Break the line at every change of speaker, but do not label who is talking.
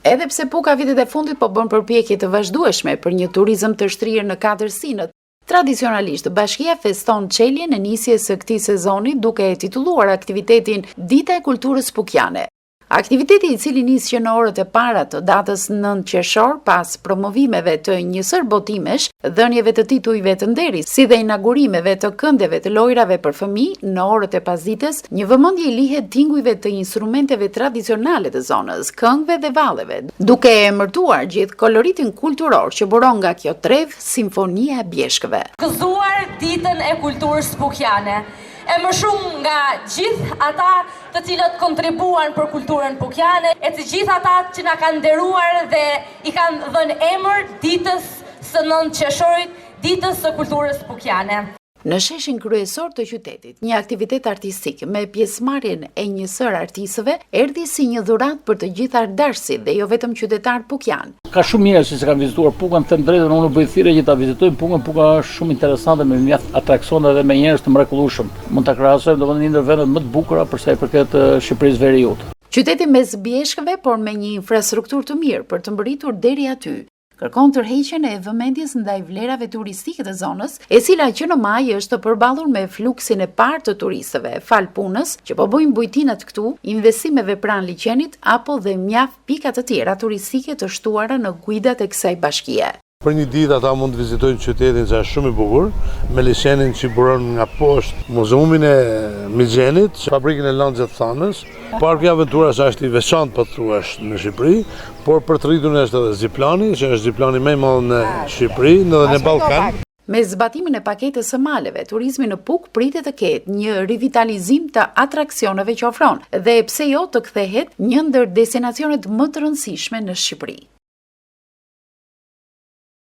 Edhe pse Puka vitet e fundit po bën përpjekje të vazhdueshme për një turizëm të shtrirë në 4 sinët, tradicionalisht bashkia feston çeljen e nisjes së këtij sezoni duke e titulluar aktivitetin Dita e Kulturës Pukiane. Aktiviteti i cili nis që në orët e para të datës 9 qershor pas promovimeve të njësër botimesh, dhënieve të titujve të nderit, si dhe inaugurimeve të këndeve të lojrave për fëmijë, në orët e pasdites, një vëmendje i lihet tingujve të instrumenteve tradicionale të zonës, këngëve dhe valleve, duke e emërtuar gjithë koloritin kulturor që buron nga kjo trev Simfonia e Bjeshkëve.
Gëzuar ditën e kulturës pukiane. E më shumë nga gjithë ata të cilët kontribuan për kulturën pukiane, e të gjithë ata që na kanë nderuar dhe i kanë dhënë emër ditës së 9 qershorit, ditës së kulturës pukiane.
Në sheshin kryesor të qytetit, një aktivitet artistik me pjesëmarrjen e njësër artistëve erdhi si një dhuratë për të gjithë ardashësit dhe jo vetëm qytetar pukian.
Ka shumë njerëz që kanë vizituar Pukën, them drejtën, unë bëj thirrje që ta vizitojnë Pukën. Puka është shumë interesante me mjaft atraksione dhe me njerëz të mrekullueshëm. Mund ta krahasojmë domethënë një ndër vendet më të bukura për sa i përket Shqipërisë Veriut.
Qyteti mes Bjeshkëve, por me një infrastrukturë të mirë për të mbërritur deri aty, kërkon tërheqjen e vëmendjes ndaj vlerave turistike të zonës, e cila që në maj është përballur me fluksin e parë të turistëve, fal punës që po bëjnë bujtinat këtu, investimeve pranë liçenit apo dhe mjaft pika të tjera turistike të shtuara në guidat e kësaj bashkie.
Për një ditë ata mund të vizitojnë qytetin që është shumë i bukur, me liçenin që buron nga poshtë, muzeumin e Mixhenit, fabrikën e Lanxhet Thanës. Parku i Aventurës është i veçantë po thuash në Shqipëri, por për të rritur është edhe ziplani, që është ziplani më i madh në Shqipëri dhe në Ballkan.
Me zbatimin e paketës së maleve, turizmi në Pukë pritet të ketë një rivitalizim të atraksioneve që ofron dhe pse jo të kthehet një ndër destinacionet më të rëndësishme në Shqipëri.